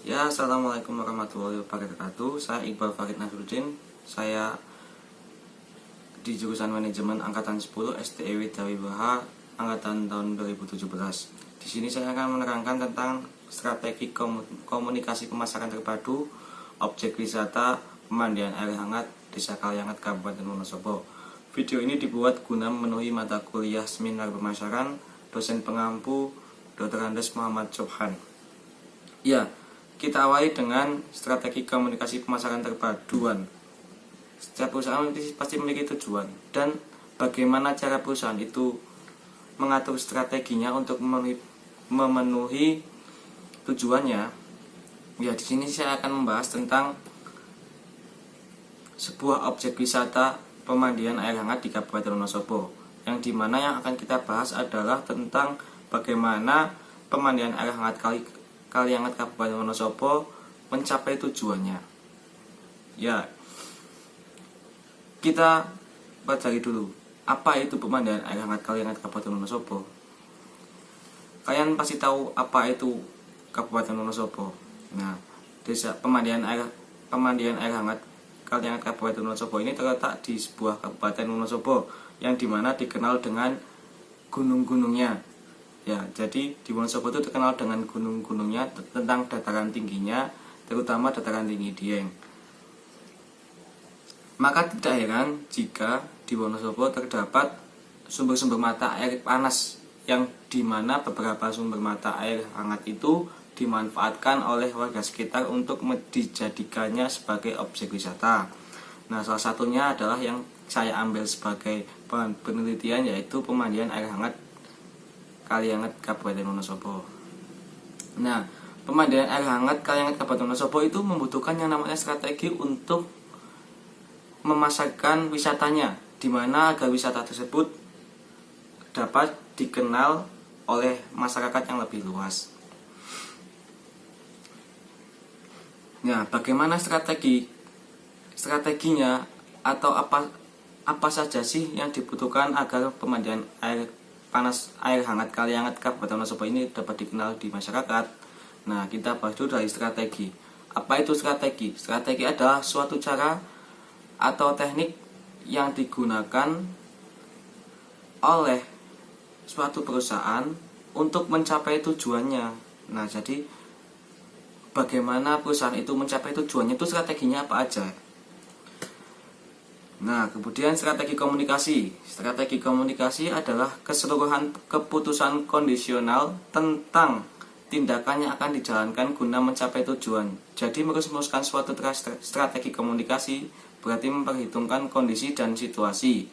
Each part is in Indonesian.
Ya, assalamualaikum warahmatullahi wabarakatuh. Saya Iqbal Farid Nasruddin. Saya di jurusan manajemen angkatan 10 STEW Dawibaha angkatan tahun 2017. Di sini saya akan menerangkan tentang strategi komunikasi pemasaran terpadu, objek wisata, pemandian air hangat, Desa Kaliangat, Kabupaten Wonosobo. Video ini dibuat guna memenuhi mata kuliah seminar pemasaran dosen pengampu Dr. Andes Muhammad Subhan. Ya, kita awali dengan strategi komunikasi pemasaran terpaduan. Setiap perusahaan pasti memiliki tujuan, dan bagaimana cara perusahaan itu mengatur strateginya untuk memenuhi tujuannya. Ya, di sini saya akan membahas tentang sebuah objek wisata pemandian air hangat di Kabupaten Wonosobo. Yang dimana yang akan kita bahas adalah tentang bagaimana pemandian air hangat Kaliangat Kabupaten Wonosobo mencapai tujuannya. Ya, kita pelajari dulu apa itu pemandian air hangat Kaliangat Kabupaten Wonosobo. Kalian pasti tahu apa itu Kabupaten Wonosobo. Nah, desa pemandian air hangat Kaliangat Kabupaten Wonosobo ini terletak di sebuah Kabupaten Wonosobo yang dimana dikenal dengan gunung-gunungnya. Ya, jadi di Wonosobo itu terkenal dengan gunung-gunungnya, tentang dataran tingginya, terutama dataran tinggi Dieng. Maka tidak heran jika di Wonosobo terdapat sumber-sumber mata air panas, yang dimana beberapa sumber mata air hangat itu dimanfaatkan oleh warga sekitar untuk dijadikannya sebagai objek wisata. Nah, salah satunya adalah yang saya ambil sebagai penelitian, yaitu pemandian air hangat Kaliangat Kabupaten Wonosobo. Nah, pemandian air hangat Kaliangat Kabupaten Wonosobo itu membutuhkan yang namanya strategi untuk memasarkan wisatanya, di mana agar wisata tersebut dapat dikenal oleh masyarakat yang lebih luas. Nah, bagaimana strateginya atau apa saja sih yang dibutuhkan agar pemandian air hangat Kaliangat Kabupaten Wonosobo ini dapat dikenal di masyarakat? Nah, kita bahas dulu dari strategi. Apa itu strategi? Strategi adalah suatu cara atau teknik yang digunakan oleh suatu perusahaan untuk mencapai tujuannya. Nah, jadi bagaimana perusahaan itu mencapai tujuannya, itu strateginya apa aja? Nah, kemudian strategi komunikasi. Strategi komunikasi adalah keseluruhan keputusan kondisional tentang tindakan yang akan dijalankan guna mencapai tujuan. Jadi merumuskan suatu strategi komunikasi berarti memperhitungkan kondisi dan situasi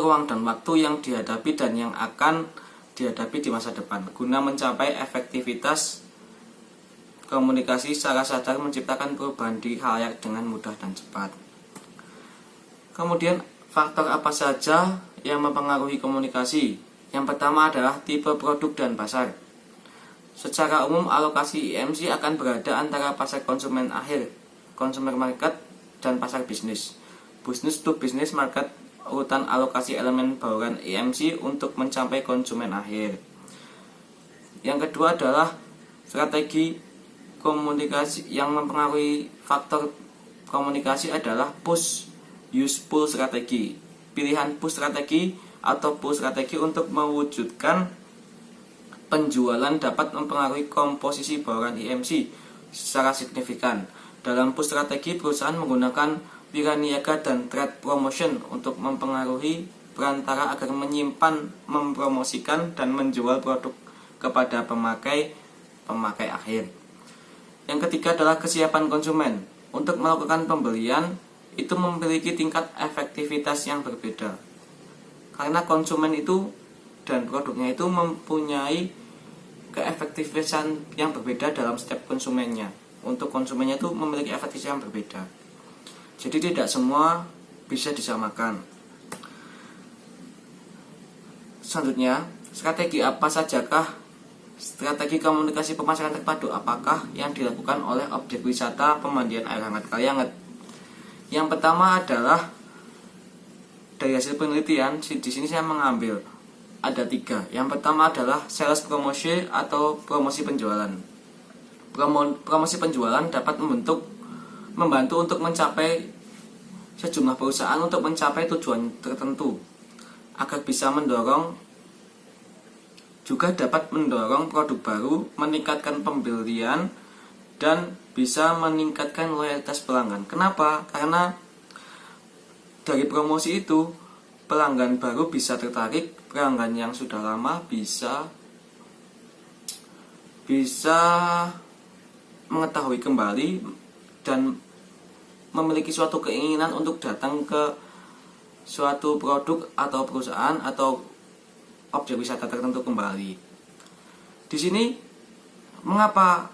ruang dan waktu yang dihadapi dan yang akan dihadapi di masa depan, guna mencapai efektivitas komunikasi secara sadar, menciptakan perubahan di khalayak dengan mudah dan cepat. Kemudian faktor apa saja yang mempengaruhi komunikasi? Yang pertama adalah tipe produk dan pasar. Secara umum alokasi IMC akan berada antara pasar konsumen akhir, consumer market, dan pasar bisnis, business to business market, urutan alokasi elemen bauran IMC untuk mencapai konsumen akhir. Yang kedua adalah strategi komunikasi. Yang mempengaruhi faktor komunikasi adalah push use pull strategi. Pilihan push strategi atau pull strategi untuk mewujudkan penjualan dapat mempengaruhi komposisi bauran IMC secara signifikan. Dalam push strategi, perusahaan menggunakan wira niaga dan trade promotion untuk mempengaruhi perantara agar menyimpan, mempromosikan, dan menjual produk kepada pemakai akhir. Yang ketiga adalah kesiapan konsumen untuk melakukan pembelian. Itu memiliki tingkat efektivitas yang berbeda, karena konsumen itu dan produknya itu mempunyai keefektifan yang berbeda dalam setiap konsumennya. Untuk konsumennya itu memiliki efektivitas yang berbeda, jadi tidak semua bisa disamakan. Selanjutnya, strategi apa sajakah strategi komunikasi pemasaran terpadu? Apakah yang dilakukan oleh objek wisata pemandian air hangat Kaliangat? Yang pertama adalah dari hasil penelitian. Di sini saya mengambil ada 3. Yang pertama adalah sales promotion atau promosi penjualan. promosi penjualan dapat membantu untuk mencapai sejumlah perusahaan untuk mencapai tujuan tertentu, agar bisa dapat mendorong produk baru, meningkatkan pembelian, dan bisa meningkatkan loyalitas pelanggan. Kenapa? Karena dari promosi itu pelanggan baru bisa tertarik, pelanggan yang sudah lama bisa mengetahui kembali dan memiliki suatu keinginan untuk datang ke suatu produk atau perusahaan atau objek wisata tertentu kembali. Di sini mengapa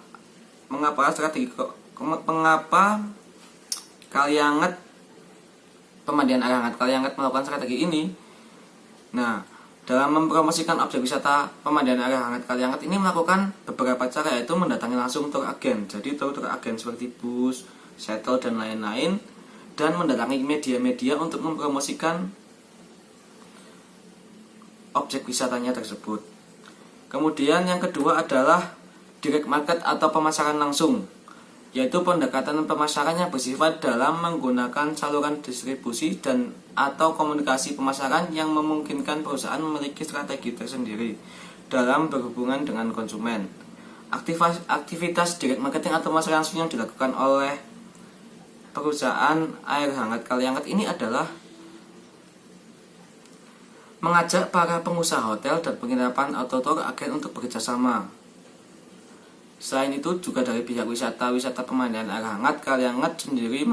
pemandian air hangat Kalianget melakukan strategi ini? Nah, dalam mempromosikan objek wisata pemandian air hangat Kalianget ini melakukan beberapa cara, yaitu mendatangi langsung tour agen. Jadi tour agen seperti bus, shuttle, dan lain-lain, dan mendatangi media-media untuk mempromosikan objek wisatanya tersebut. Kemudian yang kedua adalah direct market atau pemasaran langsung, yaitu pendekatan pemasaran yang bersifat dalam menggunakan saluran distribusi dan atau komunikasi pemasaran yang memungkinkan perusahaan memiliki strategi tersendiri dalam berhubungan dengan konsumen. Aktivitas direct marketing atau pemasaran langsung yang dilakukan oleh perusahaan air hangat Kalianget ini adalah mengajak para pengusaha hotel dan penginapan atau tour agen untuk bekerjasama. Selain itu juga dari pihak wisata pemandian air hangat Kalianget sendiri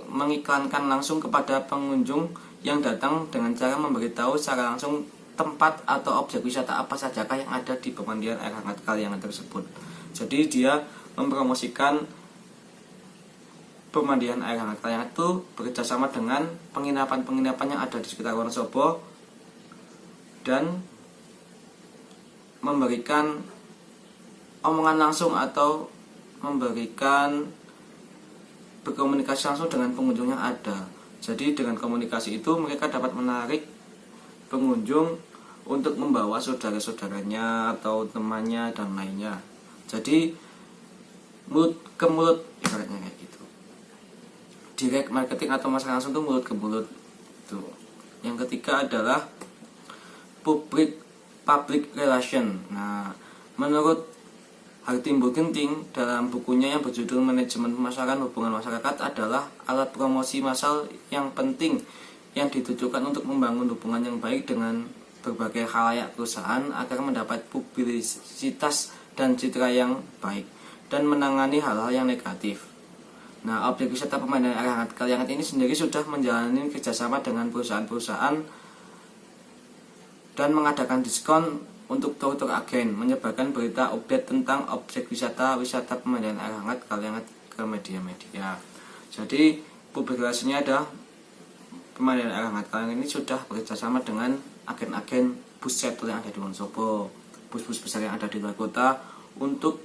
mengiklankan langsung kepada pengunjung yang datang dengan cara memberitahu secara langsung tempat atau objek wisata apa sajakah yang ada di pemandian air hangat Kalianget tersebut. Jadi dia mempromosikan pemandian air hangat Kalianget itu bekerjasama dengan penginapan yang ada di sekitar Wonosobo dan memberikan omongan langsung atau memberikan berkomunikasi langsung dengan pengunjung yang ada. Jadi dengan komunikasi itu mereka dapat menarik pengunjung untuk membawa saudara-saudaranya atau temannya dan lainnya. Jadi mulut ke mulut ibaratnya kayak gitu. Direct marketing atau pemasaran langsung itu mulut ke mulut. Tuh. Yang ketiga adalah public relation. Nah, menurut Hartimbul Ginting dalam bukunya yang berjudul Manajemen Pemasaran Hubungan Masyarakat adalah alat promosi massal yang penting yang ditujukan untuk membangun hubungan yang baik dengan berbagai khalayak perusahaan agar mendapat publisitas dan citra yang baik dan menangani hal-hal yang negatif. Nah, objek wisata pemandian air hangat Kalianget ini sendiri sudah menjalani kerjasama dengan perusahaan-perusahaan dan mengadakan diskon untuk tour agen, menyebarkan berita update tentang objek wisata pemandian air hangat Kalianget ke media-media. Jadi publikasinya ada pemandian air hangat Kalianget ini sudah bekerjasama dengan agen-agen bus shuttle yang ada di Wonosobo, bus-bus besar yang ada di luar kota untuk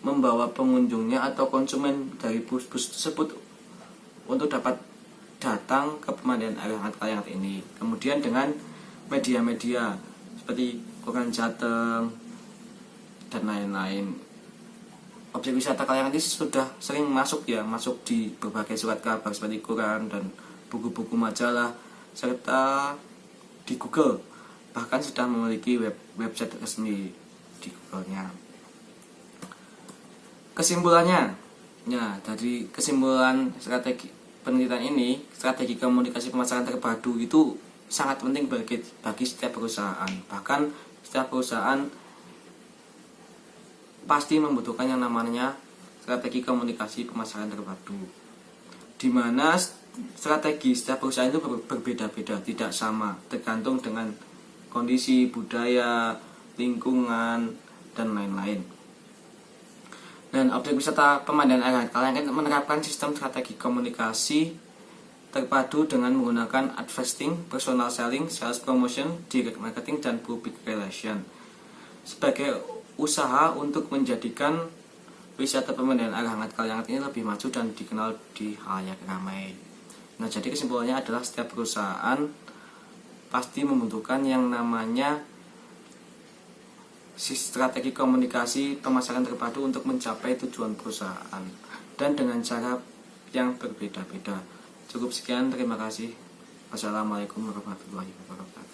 membawa pengunjungnya atau konsumen dari bus-bus tersebut untuk dapat datang ke pemandian air hangat Kalianget ini. Kemudian dengan media-media seperti Koran Jateng dan lain-lain. Objek wisata Kalianget ini sudah sering masuk di berbagai surat kabar seperti koran dan buku-buku majalah serta di Google. Bahkan sudah memiliki website resmi di Google-nya. Kesimpulannya, dari kesimpulan strategi penelitian ini, strategi komunikasi pemasaran terpadu itu sangat penting bagi setiap perusahaan. Bahkan setiap perusahaan pasti membutuhkan yang namanya strategi komunikasi pemasaran terpadu, di mana strategi setiap perusahaan itu berbeda-beda, tidak sama, tergantung dengan kondisi budaya, lingkungan, dan lain-lain. Dan objek wisata pemandian air hangat Kalianget menerapkan sistem strategi komunikasi terpadu dengan menggunakan advertising, personal selling, sales promotion, direct marketing, dan public relation sebagai usaha untuk menjadikan wisata pemandian air hangat Kalianget ini lebih maju dan dikenal di khalayak ramai. Nah, jadi kesimpulannya adalah setiap perusahaan pasti membutuhkan yang namanya strategi komunikasi pemasaran terpadu untuk mencapai tujuan perusahaan dan dengan cara yang berbeda-beda. Cukup sekian, terima kasih. Wassalamualaikum warahmatullahi wabarakatuh.